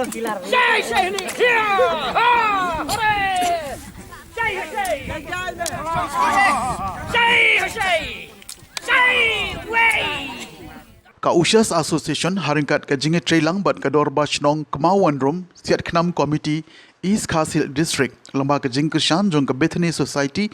Shay, shay ni. Hore! Shay, shay. Shay, shay. Shay, way. Ka Ushas Association haringkat ka jinge trailang bat ka Dorbach nong Kemawan Rum siat khnam committee East Khasil District lamba ka jing Krishan jong ka Bethany Society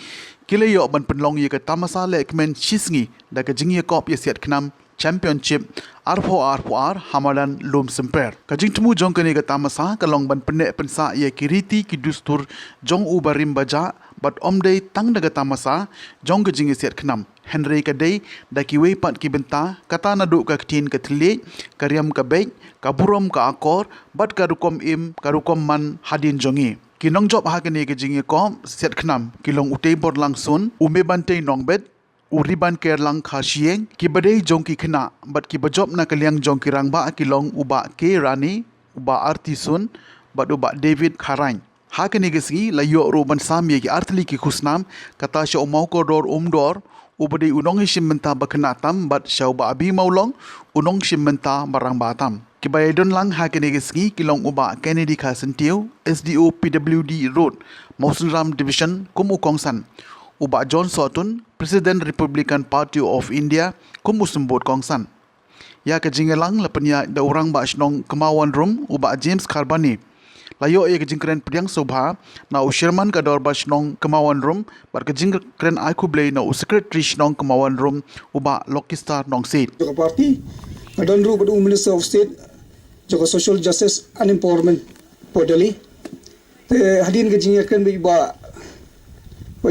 kile yo ban penlong ye ka tamasa le ekmen chisngi da ka jing ye kop ye siat khnam championship R4R Hamadan Lum Semper ka jing temu jong ka ni ka tamasa ka long ban penne pensa ye kiriti ki dustur jong ubarim baja bat omdei tang daga tamasa jong ka jing ye siat khnam Henry kadai daki wei pat ki benta kata nadu ka ktin ka thle karyam ka bek ka burom ka akor bat ka rukom im ka rukom man hadin jongi kinong job ha kene ke jinge kom set khnam kilong utei bor lang sun ume bante nong bet uriban ker lang khasieng ki badai jong ki khna bat ki bajob na kalyang jong ki rangba kilong uba ke rani uba arti sun bat uba David Kharang ha kene ke singi layo roban samye ki artli ki khusnam kata sha umau ko dor umdor ubadi unong hishim menta baknatam bat shauba abi maulong unong shim menta barang batam kibayadon lang hakene gisgi kilong uba Kennedy Khasentiu SDO PWD Road Mausanram Division kumu kongsan uba John Sotun President Republican Party of India kumu sembot kongsan ya ka jingelang lapanya da urang ba shnong Kemawan Rum uba James Carbani layo ye kejingkren priang sobha na usherman ka dor bashnong Kemawan Rum bar kejingkren aiku blei na secretary shnong Kemawan Rum uba Lokistar nong seat Joka party adon ru badu Minister of State joka Social Justice and Empowerment podali te hadin kejingkren ba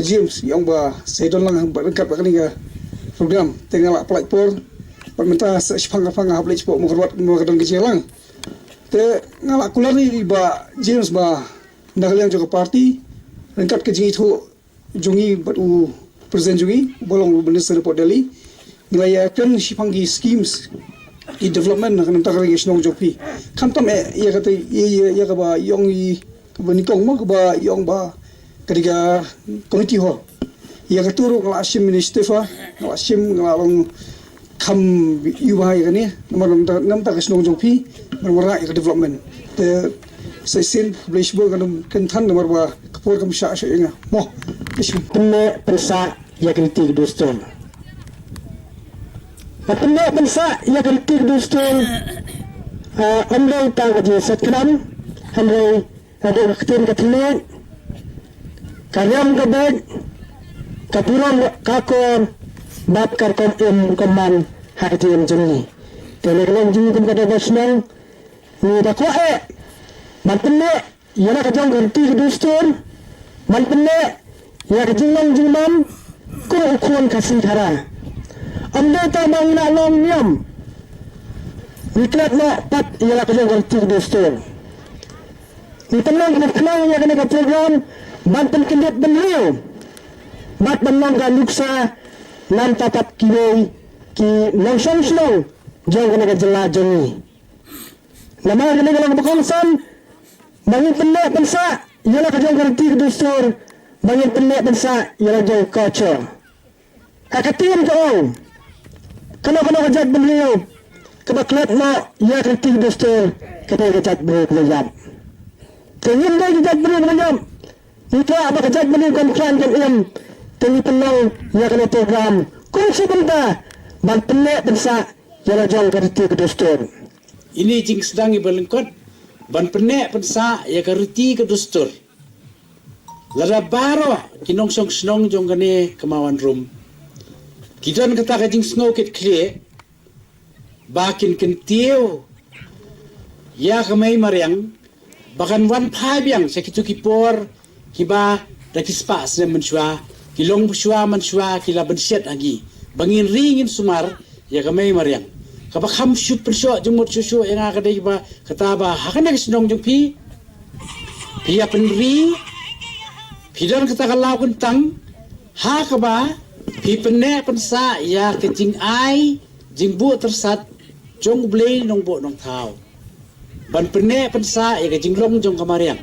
James yang ba sedon lang berkat bakani ka program tengah apply por perminta sepang-pang apply po mo kadon kejinglang te ngalak kular ni ba James ba nagaliang joka party rengkat ke jingi thu jungi batu present jungi bolong minister report Delhi nilai kan sipangi schemes i development kan tak lagi snong jopi kan tam ya kata ya ka ba yong i ba ni kong mo ba yong ba kadiga committee ho ya ka turu ngala sim minister fa ngala sim ngalang kam yubai kan ni nam tak snong jopi berwarna ke development te sesin blishbo kan than nomor ba kapor kam sha sha inga mo Penne pensa ya kritik doston penne pensa ya kritik doston amlong ta gaji sakram hanrei ada ktin katne karyam gabed kapuram kakon bab karkom koman hakim jeni telegram jini kum kada basnang ni da ko mantenne yana kajang ganti doston mantenne ya kajingang jingman ko ukon kasih thara amda ta mangna long nyam niklat na pat yana kajang ganti doston nitanong knang ya kana ka program banten kindet benrio bat benang ga luksa nan tatat kiwei ki langsung slow jong kana ka jela jongi nama kana ka bakongsan bangin penne pensa yana kajang ganti doston bangin penne pensa yana jong culture kakatim ko kana kajat benrio kabaklat mo ya ganti doston kata kajat benrio Tengin dah kita beri macam itu apa kerja beri konfran kan em tengi penang ya kena program kunci benda bantenek pensa ya jong kerti ke dostor ini jing sedang ibalengkot ban penek pensa ya kerti ke dostor lara baro kinong song snong jong kane Kemawan Rum kidan kata ka jing snow kit kle bakin kentiu ya kamay mariang bahkan wan phabiang sekitu kipor kiba daki spas ne menshwa kilong bushwa menshwa kila benset agi bangin ringin sumar ya kamay mariang kaba kham shup persho jumut shushu yang ada kiba kata ba hakane snong jung pi ya penri pidan kata kalau kentang ha kaba pi penne pensa ya kecing ai jingbu tersat jong blei nong bo nong thau ban perne pensa ya jinglong jong kamariang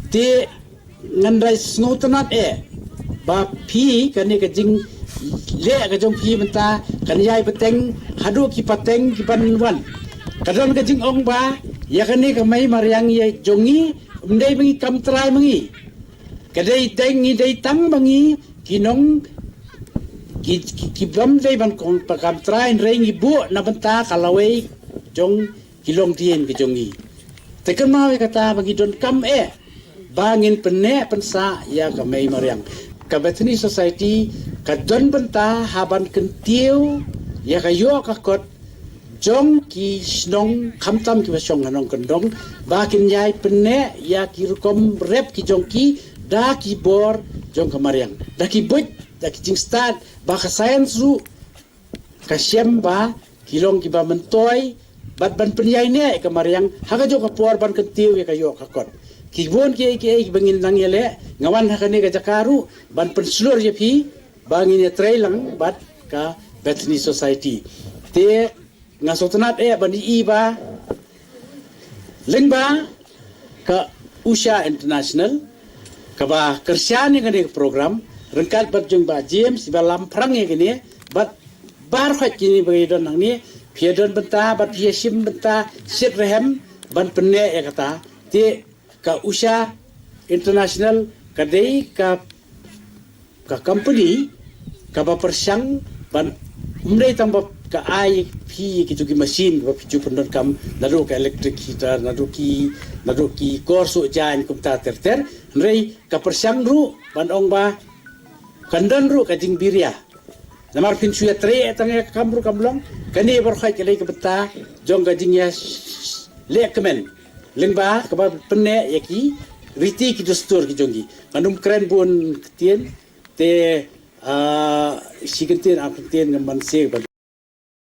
ti ngandai snotanat ba pi kani ka jing le ka jong pi menta kan yai pateng hadu ki pateng ki pan wan kadon ka jing ong ba ya kani kamay mariang ya jongi umday mangi kamtray mangi kadai tengi dai tang mangi kinong kibam day ban kong pakamtray rengi bu na banta kalaway jong kilong tien ke jongi tekan mau kata bagi don kam bangin pene pensa ya kamay mariang ka Bethany Society ka don banta haban kentiu ya kayo kakot jong ki snong kamtam ki basong hanong kendong bakin yai pene ya ki rukom rep ki jong ki da ki bor jong kamariang da ki boy da ki jingstat ba ka science ru ka syem ba kilong ki ba mentoy bat ban penyai ne kamariang haga jo ka por ban kentiu ya kayo kakot ki bon ki bangin nang yele ngawan hakane ka jakaru ban penslur je pi bangin ya trailang bat ka Bethany Society te ngasotanat bani iba lengba ka Usha International ka ba kersyani kani program rengkat bat jong ba James ba lamprang ye kini bat bar khat kini bagi don nang ni piadon benta bat piesim benta sit rehem ban penne ya kata te ka Usha International ka dei ka company ka ba persang ban umdai tambah ka ai pi ki tuki mesin ba picu pendon kam nadu ka electric heater nadu ki korsu jan kum ta ter rei ka persang ru ban ong ba kandan ru ka jing biria namar pin suya tre tang kam ru kamlong kani bar khai ke ka beta jong ka jing ya le kemen lengba ka ba penne yaki riti ki dustur ki jongi manum kren bun tien te sigentin apentien ngaman se ban